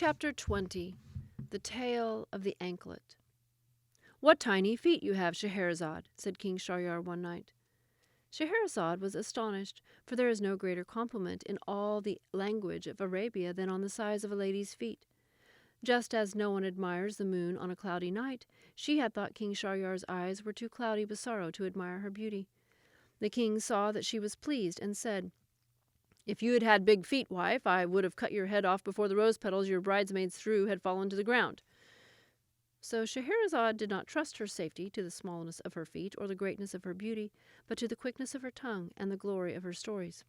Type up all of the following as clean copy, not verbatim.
Chapter 20. The Tale of the Anklet. "What tiny feet you have, Scheherazade," said King Shahryar one night. Scheherazade was astonished, for there is no greater compliment in all the language of Arabia than on the size of a lady's feet. Just as no one admires the moon on a cloudy night, she had thought King Shahryar's eyes were too cloudy with sorrow to admire her beauty. The king saw that she was pleased, and said, "If you had had big feet, wife, I would have cut your head off before the rose petals your bridesmaids threw had fallen to the ground." So Scheherazade did not trust her safety to the smallness of her feet or the greatness of her beauty, but to the quickness of her tongue and the glory of her stories.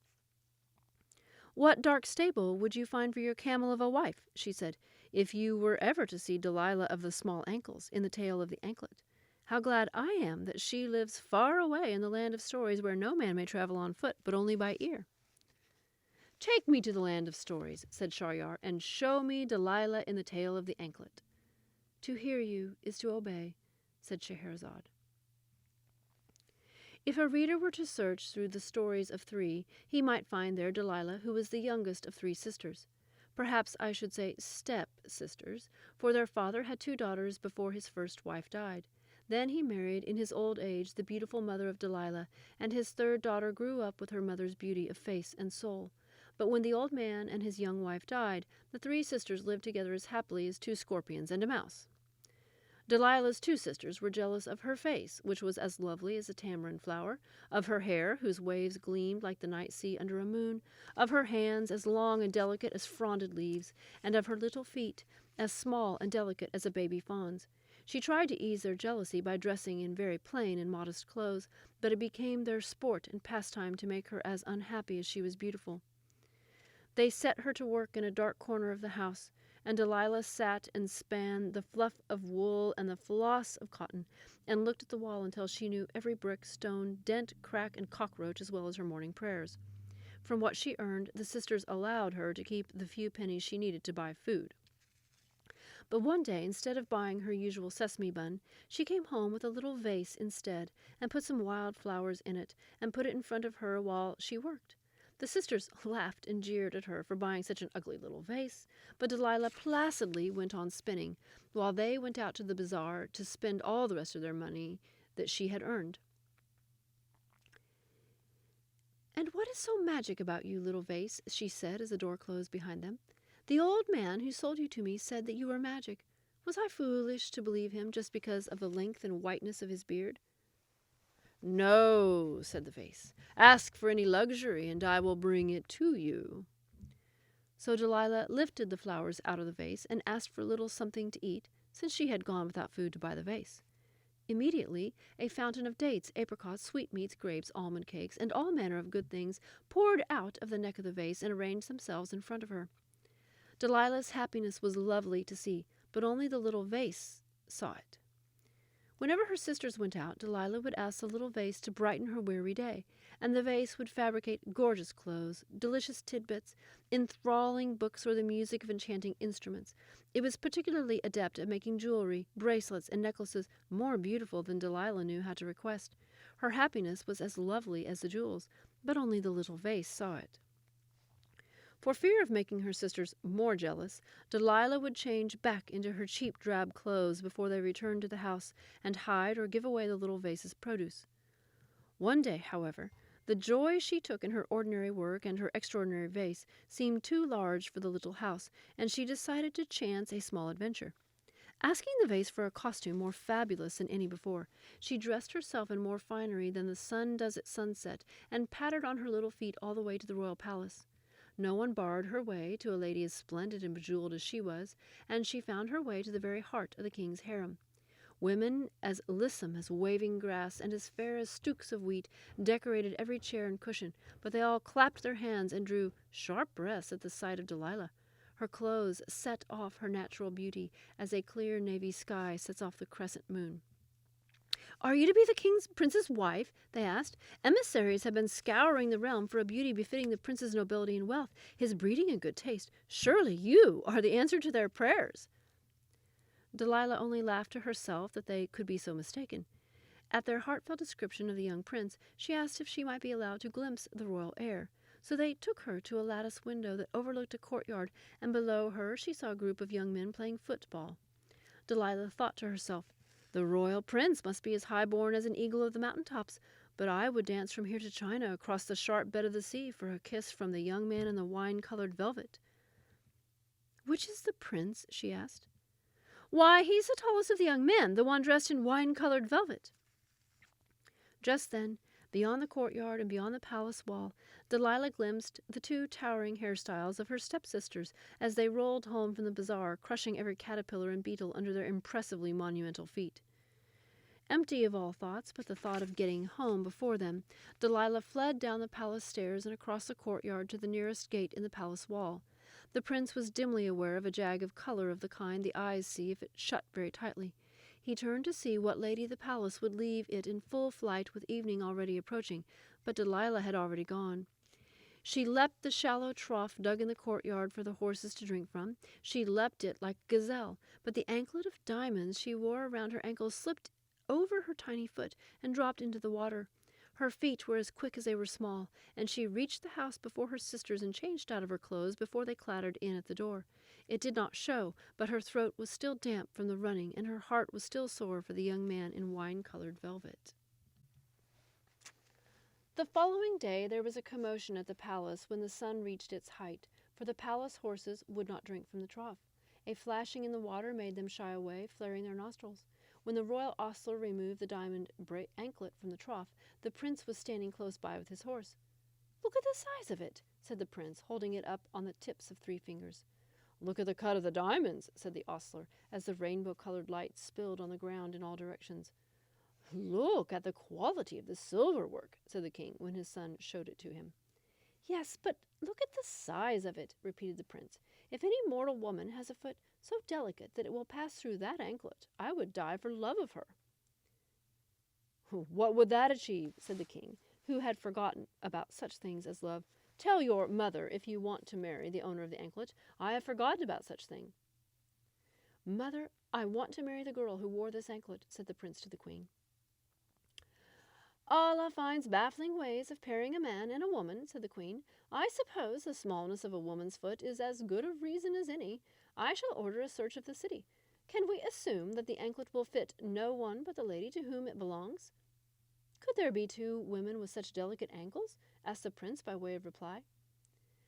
"What dark stable would you find for your camel of a wife," she said, "if you were ever to see Delilah of the small ankles in the tale of the Anklet? How glad I am that she lives far away in the land of stories where no man may travel on foot, but only by ear." "Take me to the land of stories," said Shahryar, "and show me Delilah in the tale of the Anklet." "To hear you is to obey," said Scheherazade. If a reader were to search through the stories of three, he might find there Delilah, who was the youngest of three sisters. Perhaps I should say step-sisters, for their father had two daughters before his first wife died. Then he married in his old age the beautiful mother of Delilah, and his third daughter grew up with her mother's beauty of face and soul. But when the old man and his young wife died, the three sisters lived together as happily as two scorpions and a mouse. Delilah's two sisters were jealous of her face, which was as lovely as a tamarind flower, of her hair, whose waves gleamed like the night sea under a moon, of her hands, as long and delicate as fronded leaves, and of her little feet, as small and delicate as a baby fawn's. She tried to ease their jealousy by dressing in very plain and modest clothes, but it became their sport and pastime to make her as unhappy as she was beautiful. They set her to work in a dark corner of the house, and Delilah sat and span the fluff of wool and the floss of cotton, and looked at the wall until she knew every brick, stone, dent, crack, and cockroach as well as her morning prayers. From what she earned, the sisters allowed her to keep the few pennies she needed to buy food. But one day, instead of buying her usual sesame bun, she came home with a little vase instead, and put some wild flowers in it, and put it in front of her while she worked. The sisters laughed and jeered at her for buying such an ugly little vase, but Delilah placidly went on spinning, while they went out to the bazaar to spend all the rest of their money that she had earned. "And what is so magic about you, little vase?" she said as the door closed behind them. "The old man who sold you to me said that you were magic. Was I foolish to believe him just because of the length and whiteness of his beard?" "No," said the vase. "Ask for any luxury, and I will bring it to you." So Delilah lifted the flowers out of the vase and asked for a little something to eat, since she had gone without food to buy the vase. Immediately a fountain of dates, apricots, sweetmeats, grapes, almond cakes, and all manner of good things poured out of the neck of the vase and arranged themselves in front of her. Delilah's happiness was lovely to see, but only the little vase saw it. Whenever her sisters went out, Delilah would ask the little vase to brighten her weary day, and the vase would fabricate gorgeous clothes, delicious tidbits, enthralling books, or the music of enchanting instruments. It was particularly adept at making jewelry, bracelets, and necklaces more beautiful than Delilah knew how to request. Her happiness was as lovely as the jewels, but only the little vase saw it. For fear of making her sisters more jealous, Delilah would change back into her cheap drab clothes before they returned to the house, and hide or give away the little vase's produce. One day, however, the joy she took in her ordinary work and her extraordinary vase seemed too large for the little house, and she decided to chance a small adventure. Asking the vase for a costume more fabulous than any before, she dressed herself in more finery than the sun does at sunset, and pattered on her little feet all the way to the royal palace. No one barred her way to a lady as splendid and bejeweled as she was, and she found her way to the very heart of the king's harem. Women as lissom as waving grass and as fair as stooks of wheat decorated every chair and cushion, but they all clapped their hands and drew sharp breaths at the sight of Delilah. Her clothes set off her natural beauty as a clear navy sky sets off the crescent moon. "Are you to be the king's prince's wife?" they asked. "Emissaries have been scouring the realm for a beauty befitting the prince's nobility and wealth, his breeding and good taste. Surely you are the answer to their prayers." Delilah only laughed to herself that they could be so mistaken. At their heartfelt description of the young prince, she asked if she might be allowed to glimpse the royal heir. So they took her to a lattice window that overlooked a courtyard, and below her she saw a group of young men playing football. Delilah thought to herself, "The royal prince must be as high-born as an eagle of the mountain-tops, but I would dance from here to China across the sharp bed of the sea for a kiss from the young man in the wine-colored velvet." "Which is the prince?" she asked. "Why, he's the tallest of the young men, the one dressed in wine-colored velvet." Just then, beyond the courtyard and beyond the palace wall, Delilah glimpsed the two towering hairstyles of her stepsisters as they rolled home from the bazaar, crushing every caterpillar and beetle under their impressively monumental feet. Empty of all thoughts but the thought of getting home before them, Delilah fled down the palace stairs and across the courtyard to the nearest gate in the palace wall. The prince was dimly aware of a jag of color of the kind the eyes see if it shut very tightly. He turned to see what lady the palace would leave it in full flight with evening already approaching, but Delilah had already gone. She leapt the shallow trough dug in the courtyard for the horses to drink from. She leapt it like a gazelle, but the anklet of diamonds she wore around her ankles slipped over her tiny foot and dropped into the water. Her feet were as quick as they were small, and she reached the house before her sisters and changed out of her clothes before they clattered in at the door. It did not show, but her throat was still damp from the running, and her heart was still sore for the young man in wine-colored velvet. The following day there was a commotion at the palace when the sun reached its height, for the palace horses would not drink from the trough. A flashing in the water made them shy away, flaring their nostrils. When the royal ostler removed the diamond anklet from the trough, the prince was standing close by with his horse. "Look at the size of it," said the prince, holding it up on the tips of 3 fingers. "Look at the cut of the diamonds," said the ostler, as the rainbow-colored light spilled on the ground in all directions. "Look at the quality of the silver work," said the king, when his son showed it to him. "Yes, but look at the size of it," repeated the prince. "If any mortal woman has a foot so delicate that it will pass through that anklet, I would die for love of her." "What would that achieve?" said the king, who had forgotten about such things as love. "Tell your mother if you want to marry the owner of the anklet. I have forgotten about such thing." "Mother, I want to marry the girl who wore this anklet," said the prince to the queen. "Allah finds baffling ways of pairing a man and a woman," said the queen. "I suppose the smallness of a woman's foot is as good a reason as any. I shall order a search of the city. Can we assume that the anklet will fit no one but the lady to whom it belongs?" "Could there be 2 women with such delicate ankles?" asked the prince by way of reply.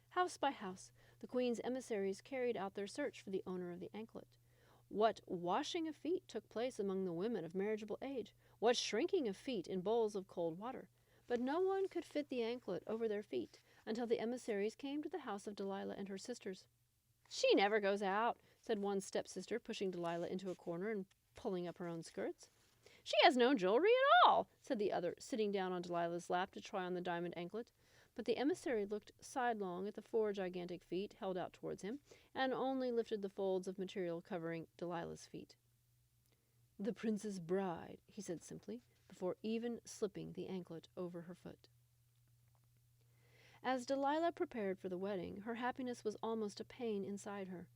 House by house, the queen's emissaries carried out their search for the owner of the anklet. What washing of feet took place among the women of marriageable age? What shrinking of feet in bowls of cold water? But no one could fit the anklet over their feet until the emissaries came to the house of Delilah and her sisters. "She never goes out," said one stepsister, pushing Delilah into a corner and pulling up her own skirts. "She has no jewelry at all," said the other, sitting down on Delilah's lap to try on the diamond anklet. But the emissary looked sidelong at the 4 gigantic feet held out towards him, and only lifted the folds of material covering Delilah's feet. "The prince's bride," he said simply, before even slipping the anklet over her foot. As Delilah prepared for the wedding, her happiness was almost a pain inside her.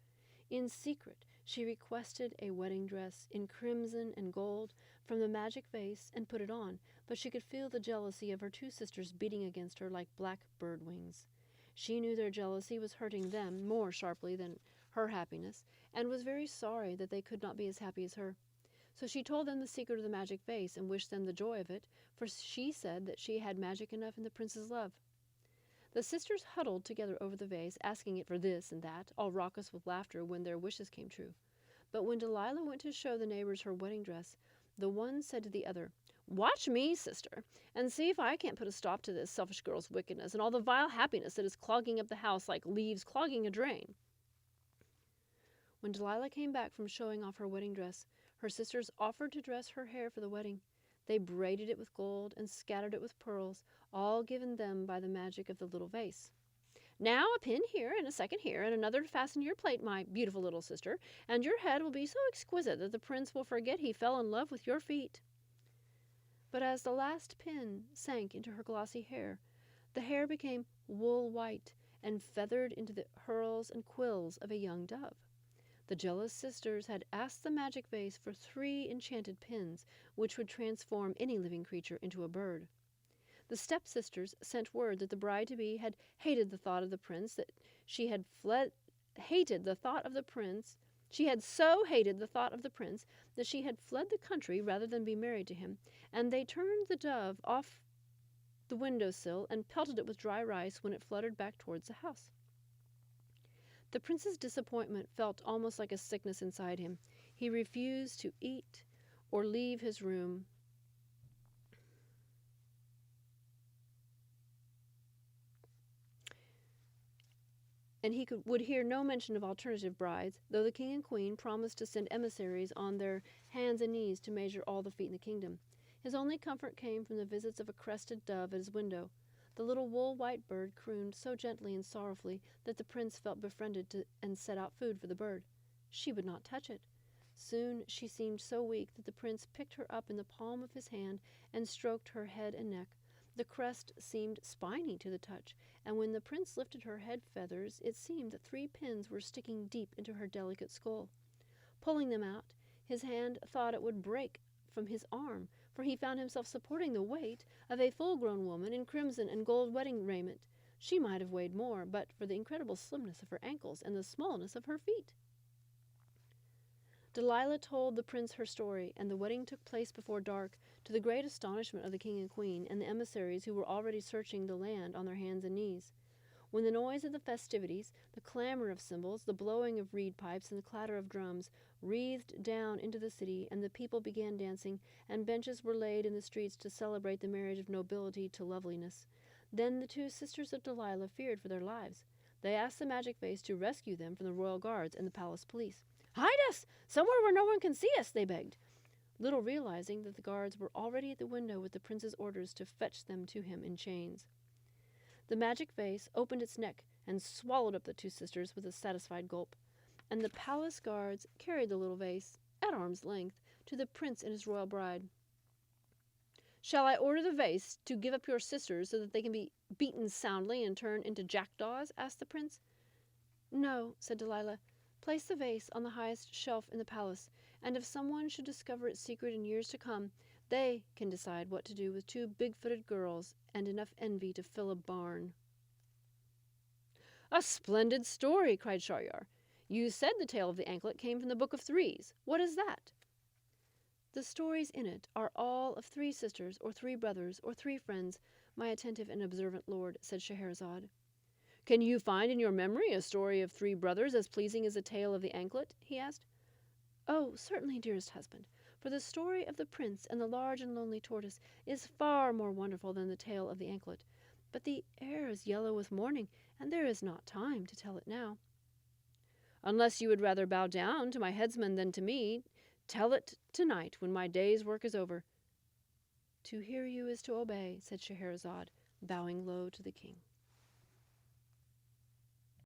In secret, she requested a wedding dress in crimson and gold from the magic vase and put it on, but she could feel the jealousy of her 2 sisters beating against her like black bird wings. She knew their jealousy was hurting them more sharply than her happiness, and was very sorry that they could not be as happy as her. So she told them the secret of the magic vase and wished them the joy of it, for she said that she had magic enough in the prince's love. The sisters huddled together over the vase, asking it for this and that, all raucous with laughter when their wishes came true. But when Delilah went to show the neighbors her wedding dress, the one said to the other, "Watch me, sister, and see if I can't put a stop to this selfish girl's wickedness and all the vile happiness that is clogging up the house like leaves clogging a drain." When Delilah came back from showing off her wedding dress, her sisters offered to dress her hair for the wedding. They braided it with gold and scattered it with pearls, all given them by the magic of the little vase. "Now a pin here and a second here and another to fasten to your plait, my beautiful little sister, and your head will be so exquisite that the prince will forget he fell in love with your feet." But as the last pin sank into her glossy hair, the hair became wool white and feathered into the curls and quills of a young dove. The jealous sisters had asked the magic vase for 3 enchanted pins, which would transform any living creature into a bird. The stepsisters sent word that the bride-to-be had hated the thought of the prince, that she had hated the thought of the prince. She had so hated the thought of the prince that she had fled the country rather than be married to him, and they turned the dove off the window-sill and pelted it with dry rice when it fluttered back towards the house. The prince's disappointment felt almost like a sickness inside him. He refused to eat or leave his room. And he would hear no mention of alternative brides, though the king and queen promised to send emissaries on their hands and knees to measure all the feet in the kingdom. His only comfort came from the visits of a crested dove at his window. The little wool-white bird crooned so gently and sorrowfully that the prince felt befriended and set out food for the bird. She would not touch it. Soon she seemed so weak that the prince picked her up in the palm of his hand and stroked her head and neck. The crest seemed spiny to the touch, and when the prince lifted her head feathers, it seemed that 3 pins were sticking deep into her delicate skull. Pulling them out, his hand thought it would break from his arm, for he found himself supporting the weight of a full-grown woman in crimson and gold wedding raiment. She might have weighed more, but for the incredible slimness of her ankles and the smallness of her feet. Delilah told the prince her story, and the wedding took place before dark, to the great astonishment of the king and queen and the emissaries who were already searching the land on their hands and knees. When the noise of the festivities, the clamor of cymbals, the blowing of reed pipes, and the clatter of drums wreathed down into the city, and the people began dancing, and benches were laid in the streets to celebrate the marriage of nobility to loveliness, then the 2 sisters of Delilah feared for their lives. They asked the magic vase to rescue them from the royal guards and the palace police. "Hide us! Somewhere where no one can see us!" they begged, little realizing that the guards were already at the window with the prince's orders to fetch them to him in chains. The magic vase opened its neck and swallowed up the 2 sisters with a satisfied gulp, and the palace guards carried the little vase, at arm's length, to the prince and his royal bride. "Shall I order the vase to give up your sisters so that they can be beaten soundly and turned into jackdaws?" asked the prince. "No," said Delilah. "Place the vase on the highest shelf in the palace, and if someone should discover its secret in years to come, they can decide what to do with 2 big-footed girls and enough envy to fill a barn." "A splendid story!" cried Shahryar. "You said the tale of the anklet came from the Book of Threes. What is that?" "The stories in it are all of 3 sisters, or 3 brothers, or 3 friends, my attentive and observant lord," said Scheherazade. "Can you find in your memory a story of 3 brothers as pleasing as the tale of the anklet?" he asked. "Oh, certainly, dearest husband, for the story of the prince and the large and lonely tortoise is far more wonderful than the tale of the anklet. But the air is yellow with mourning, and there is not time to tell it now." "Unless you would rather bow down to my headsman than to me, tell it tonight when my day's work is over." "To hear you is to obey," said Scheherazade, bowing low to the king.